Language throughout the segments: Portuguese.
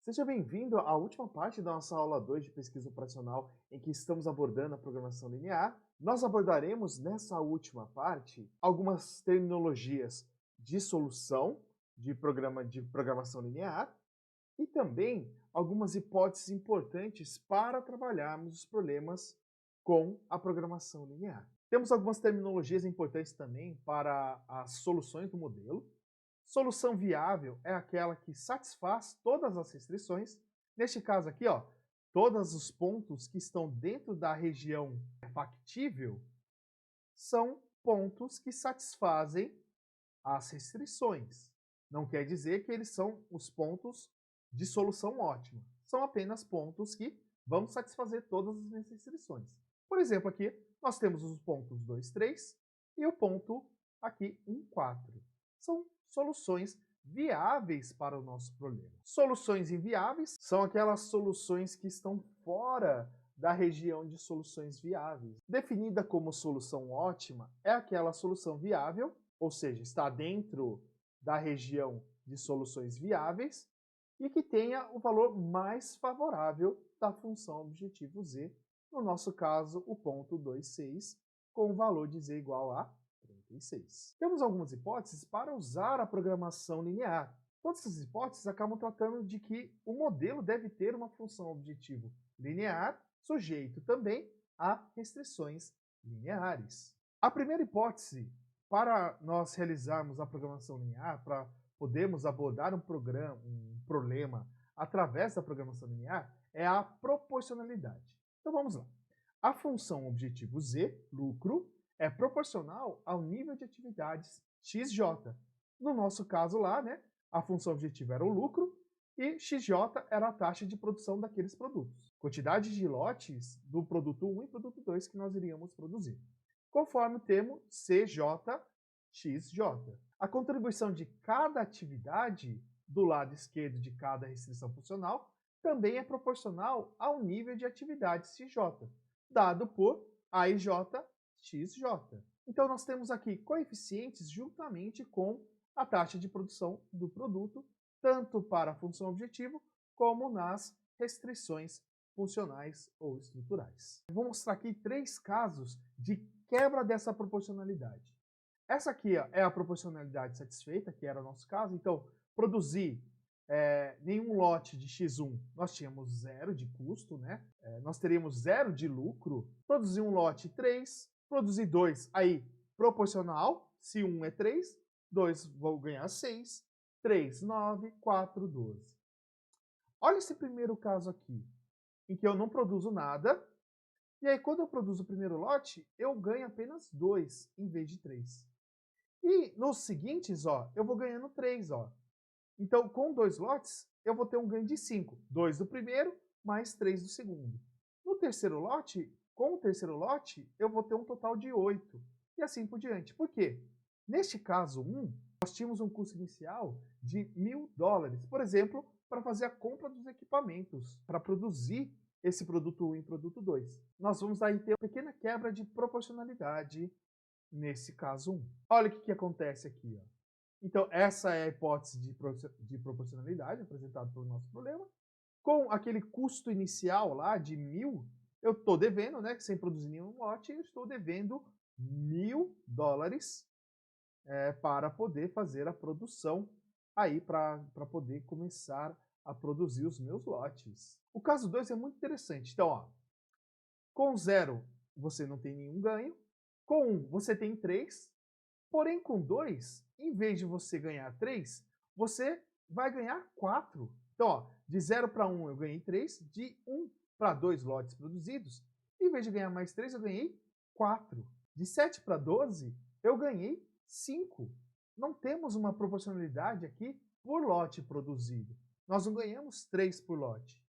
Seja bem-vindo à última parte da nossa aula 2 de pesquisa operacional, em que estamos abordando a programação linear. Nós abordaremos nessa última parte algumas terminologias de solução de programação linear e também algumas hipóteses importantes para trabalharmos os problemas com a programação linear. Temos algumas terminologias importantes também para as soluções do modelo. Solução viável é aquela que satisfaz todas as restrições. Neste caso aqui, ó, todos os pontos que estão dentro da região factível são pontos que satisfazem as restrições. Não quer dizer que eles são os pontos de solução ótima. São apenas pontos que vão satisfazer todas as restrições. Por exemplo, aqui nós temos os pontos 2, 3 e o ponto aqui 1, 4. São soluções viáveis para o nosso problema. Soluções inviáveis são aquelas soluções que estão fora da região de soluções viáveis. Definida como solução ótima é aquela solução viável, ou seja, está dentro da região de soluções viáveis e que tenha o valor mais favorável da função objetivo z, no nosso caso, o ponto 2,6, com o valor de z igual a 36. Temos algumas hipóteses para usar a programação linear. Todas essas hipóteses acabam tratando de que o modelo deve ter uma função objetivo linear, sujeito também a restrições lineares. A primeira hipótese para nós realizarmos a programação linear, para podermos abordar um problema através da programação linear, é a proporcionalidade. Então vamos lá. A função objetivo z, lucro, é proporcional ao nível de atividades xj. No nosso caso lá, né, a função objetiva era o lucro e xj era a taxa de produção daqueles produtos. Quantidade de lotes do produto 1 e produto 2 que nós iríamos produzir, conforme o termo CJ/XJ. A contribuição de cada atividade do lado esquerdo de cada restrição funcional também é proporcional ao nível de atividade XJ, dado por AIJ XJ. Então, nós temos aqui coeficientes juntamente com a taxa de produção do produto, tanto para a função objetivo, como nas restrições funcionais ou estruturais. Vou mostrar aqui 3 casos de quebra dessa proporcionalidade. Essa aqui ó, é a proporcionalidade satisfeita, que era o nosso caso. Então, produzir nenhum lote de X1, nós tínhamos 0 de custo, né? Nós teríamos 0 de lucro. Produzir um lote 3, produzir 2, aí proporcional, se 1 é 3, 2 vou ganhar 6, 3, 9, 4, 12. Olha esse primeiro caso aqui, em que eu não produzo nada, e aí quando eu produzo o primeiro lote, eu ganho apenas 2 em vez de 3. E nos seguintes, ó, eu vou ganhando 3, ó. Então, com 2 lotes, eu vou ter um ganho de 5. 2 do primeiro, mais 3 do segundo. No terceiro lote, com o terceiro lote, eu vou ter um total de 8. E assim por diante. Por quê? Neste caso 1, nós tínhamos um custo inicial de $1.000, por exemplo, para fazer a compra dos equipamentos, para produzir esse produto 1 e produto 2. Nós vamos aí ter uma pequena quebra de proporcionalidade nesse caso 1. Olha o que acontece aqui, ó. Então, essa é a hipótese de proporcionalidade apresentada pelo nosso problema. Com aquele custo inicial lá de 1.000, eu estou devendo, né, sem produzir nenhum lote, eu estou devendo $1.000 para poder fazer a produção, aí para poder começar a produzir os meus lotes. O caso 2 é muito interessante. Então, ó, com 0 você não tem nenhum ganho, com 1 você tem 3, porém com 2, em vez de você ganhar 3, você vai ganhar 4. Então, ó, de 0 para 1 eu ganhei 3, de 1 para 2 lotes produzidos, em vez de ganhar mais 3, eu ganhei 4. De 7 para 12, eu ganhei 5. Não temos uma proporcionalidade aqui por lote produzido. Nós não ganhamos 3 por lote.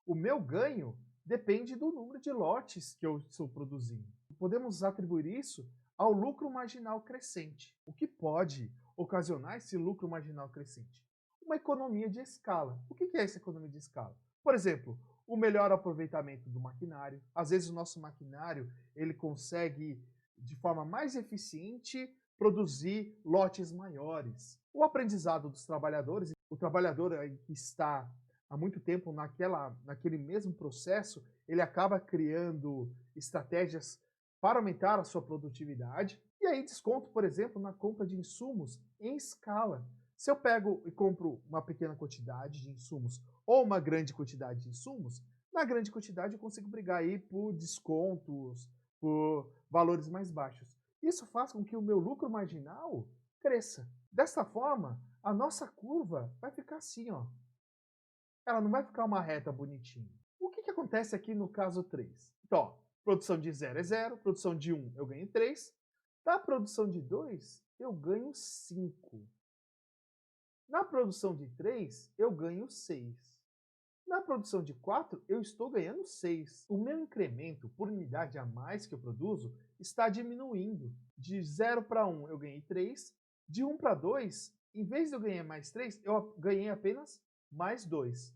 O meu ganho depende do número de lotes que eu estou produzindo. Podemos atribuir isso ao lucro marginal crescente. O que pode ocasionar esse lucro marginal crescente? Uma economia de escala. O que é essa economia de escala? Por exemplo, o melhor aproveitamento do maquinário. Às vezes o nosso maquinário ele consegue, de forma mais eficiente, produzir lotes maiores. O aprendizado dos trabalhadores. O trabalhador que está há muito tempo naquele mesmo processo, ele acaba criando estratégias para aumentar a sua produtividade. E aí desconto, por exemplo, na compra de insumos em escala. Se eu pego e compro uma pequena quantidade de insumos ou uma grande quantidade de insumos, na grande quantidade eu consigo brigar aí por descontos, por valores mais baixos. Isso faz com que o meu lucro marginal cresça. Dessa forma, a nossa curva vai ficar assim, ó. Ela não vai ficar uma reta bonitinha. O que acontece aqui no caso 3? Então, ó, produção de 0 é 0, produção de 1 eu ganho 3, da produção de 2 eu ganho 5. Na produção de 3 eu ganho 6. Na produção de 4 eu estou ganhando 6. O meu incremento por unidade a mais que eu produzo está diminuindo. De 0 para 1 eu ganhei 3, de 1 para 2, em vez de eu ganhar mais 3, eu ganhei apenas mais 2.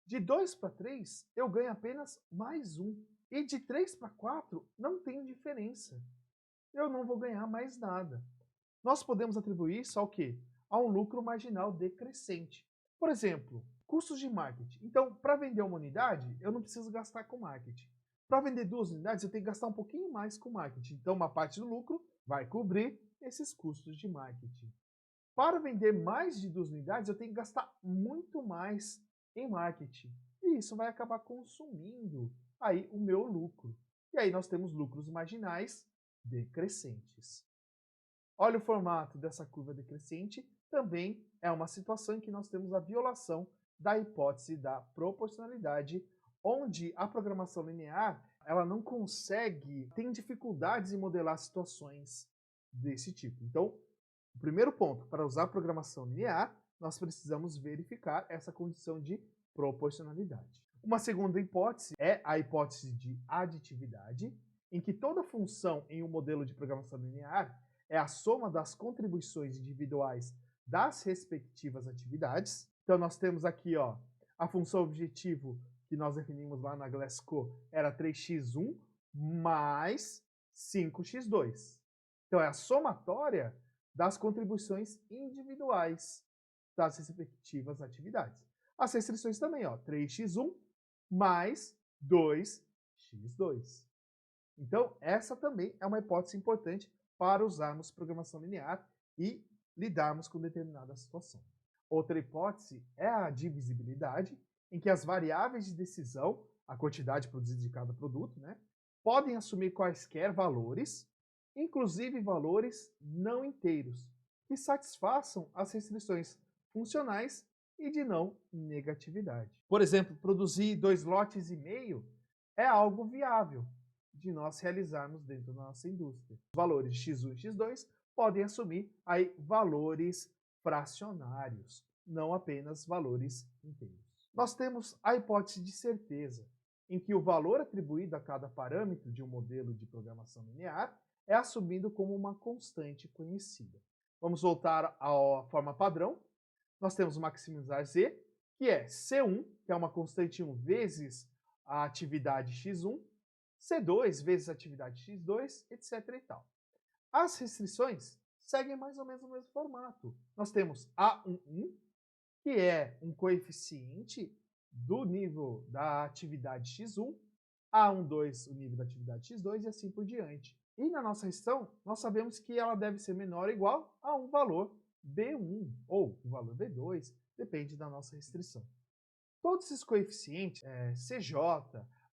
De 2 para 3, eu ganho apenas mais 1. E de 3 para 4, não tem diferença. Eu não vou ganhar mais nada. Nós podemos atribuir isso ao quê? A um lucro marginal decrescente. Por exemplo, custos de marketing. Então, para vender uma unidade, eu não preciso gastar com marketing. Para vender 2 unidades, eu tenho que gastar um pouquinho mais com marketing. Então, uma parte do lucro vai cobrir esses custos de marketing. Para vender mais de 2 unidades, eu tenho que gastar muito mais em marketing. E isso vai acabar consumindo aí o meu lucro. E aí nós temos lucros marginais decrescentes. Olha o formato dessa curva decrescente, também é uma situação em que nós temos a violação da hipótese da proporcionalidade, onde a programação linear ela não consegue, tem dificuldades em modelar situações desse tipo. Então, o primeiro ponto, para usar a programação linear, nós precisamos verificar essa condição de proporcionalidade. Uma segunda hipótese é a hipótese de aditividade, em que toda função em um modelo de programação linear é a soma das contribuições individuais das respectivas atividades. Então nós temos aqui, ó, a função objetivo que nós definimos lá na Glasgow era 3x1 mais 5x2. Então é a somatória das contribuições individuais das respectivas atividades. As restrições também, ó, 3x1 mais 2x2. Então, essa também é uma hipótese importante para usarmos programação linear e lidarmos com determinada situação. Outra hipótese é a divisibilidade, em que as variáveis de decisão, a quantidade produzida de cada produto, né, podem assumir quaisquer valores, inclusive valores não inteiros, que satisfaçam as restrições funcionais e de não negatividade. Por exemplo, produzir 2 lotes e meio é algo viável de nós realizarmos dentro da nossa indústria. Os valores x1 e x2 podem assumir aí valores fracionários, não apenas valores inteiros. Nós temos a hipótese de certeza, em que o valor atribuído a cada parâmetro de um modelo de programação linear é assumido como uma constante conhecida. Vamos voltar à forma padrão. Nós temos maximizar z, que é C1, que é uma constante 1 vezes a atividade x1, C2 vezes a atividade x2, etc. e tal. As restrições seguem mais ou menos o mesmo formato. Nós temos A11, que é um coeficiente do nível da atividade x1, A12 o nível da atividade x2 e assim por diante. E na nossa restrição, nós sabemos que ela deve ser menor ou igual a um valor B1 ou um valor B2, depende da nossa restrição. Todos esses coeficientes, CJ,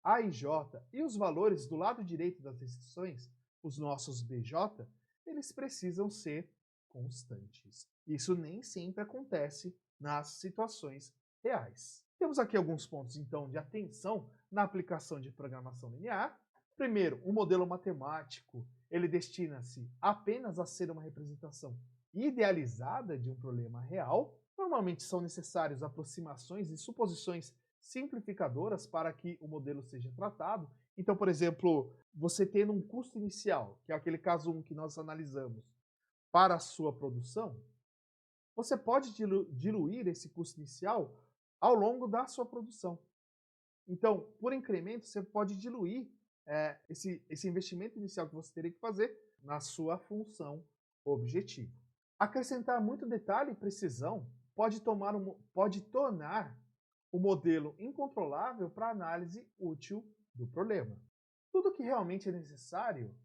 AIJ e os valores do lado direito das restrições, os nossos BJ, eles precisam ser constantes. Isso nem sempre acontece nas situações reais. Temos aqui alguns pontos, então, de atenção na aplicação de programação linear. Primeiro, o modelo matemático, ele destina-se apenas a ser uma representação idealizada de um problema real. Normalmente são necessárias aproximações e suposições simplificadoras para que o modelo seja tratado. Então, por exemplo, você tendo um custo inicial, que é aquele caso 1 que nós analisamos, para a sua produção, você pode diluir esse custo inicial ao longo da sua produção. Então, por incremento, você pode diluir esse investimento inicial que você teria que fazer na sua função objetivo. Acrescentar muito detalhe e precisão pode tornar o modelo incontrolável para análise útil do problema. Tudo que realmente é necessário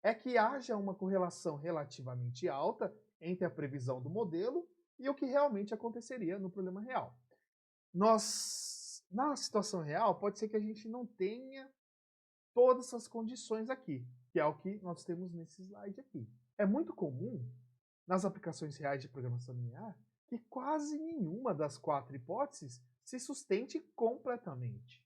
é que haja uma correlação relativamente alta entre a previsão do modelo e o que realmente aconteceria no problema real. Na situação real, pode ser que a gente não tenha todas essas condições aqui, que é o que nós temos nesse slide aqui. É muito comum, nas aplicações reais de programação linear, que quase nenhuma das 4 hipóteses se sustente completamente.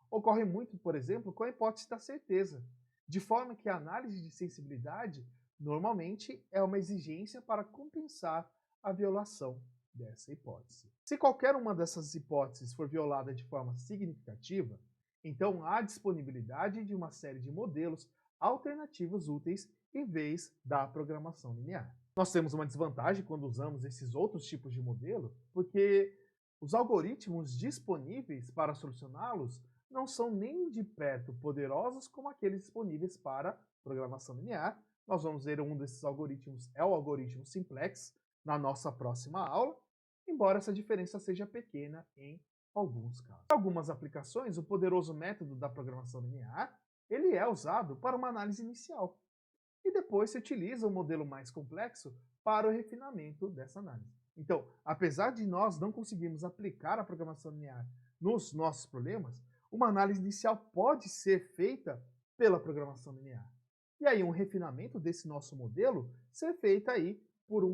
Ocorre muito, por exemplo, com a hipótese da certeza, de forma que a análise de sensibilidade normalmente é uma exigência para compensar a violação dessa hipótese. Se qualquer uma dessas hipóteses for violada de forma significativa, então há disponibilidade de uma série de modelos alternativos úteis em vez da programação linear. Nós temos uma desvantagem quando usamos esses outros tipos de modelo, porque os algoritmos disponíveis para solucioná-los não são nem de perto poderosos como aqueles disponíveis para programação linear. Nós vamos ver um desses algoritmos, é o algoritmo simplex, na nossa próxima aula, embora essa diferença seja pequena em alguns casos. Em algumas aplicações, o poderoso método da programação linear, ele é usado para uma análise inicial, e depois se utiliza um modelo mais complexo para o refinamento dessa análise. Então, apesar de nós não conseguirmos aplicar a programação linear nos nossos problemas, uma análise inicial pode ser feita pela programação linear. E aí um refinamento desse nosso modelo ser feita aí por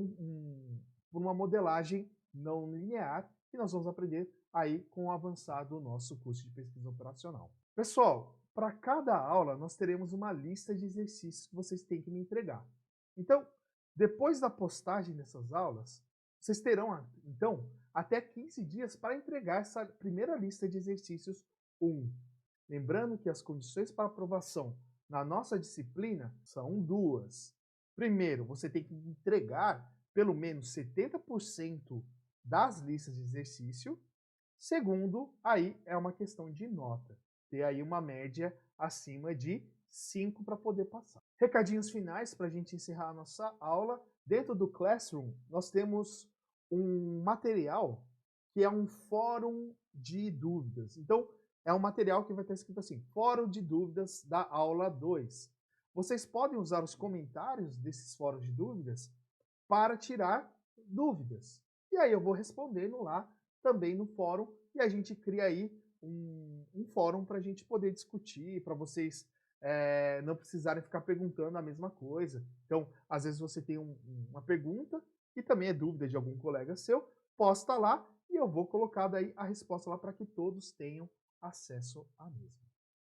uma modelagem não linear, que nós vamos aprender aí com o avançado do nosso curso de pesquisa operacional. Pessoal, para cada aula nós teremos uma lista de exercícios que vocês têm que me entregar. Então, depois da postagem dessas aulas, vocês terão, então, até 15 dias para entregar essa primeira lista de exercícios 1. Lembrando que as condições para aprovação na nossa disciplina são 2. Primeiro, você tem que entregar pelo menos 70% das listas de exercício. Segundo, aí é uma questão de nota. Ter aí uma média acima de 5 para poder passar. Recadinhos finais para a gente encerrar a nossa aula. Dentro do Classroom, nós temos um material que é um fórum de dúvidas. Então, é um material que vai estar escrito assim, Fórum de Dúvidas da aula 2. Vocês podem usar os comentários desses fóruns de dúvidas para tirar dúvidas. E aí eu vou respondendo lá também no fórum e a gente cria aí um fórum para a gente poder discutir, para vocês não precisarem ficar perguntando a mesma coisa. Então, às vezes você tem uma pergunta e também é dúvida de algum colega seu, posta lá e eu vou colocar daí a resposta lá para que todos tenham acesso à mesma.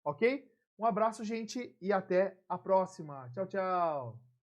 Ok? Um abraço, gente, e até a próxima. Tchau, tchau!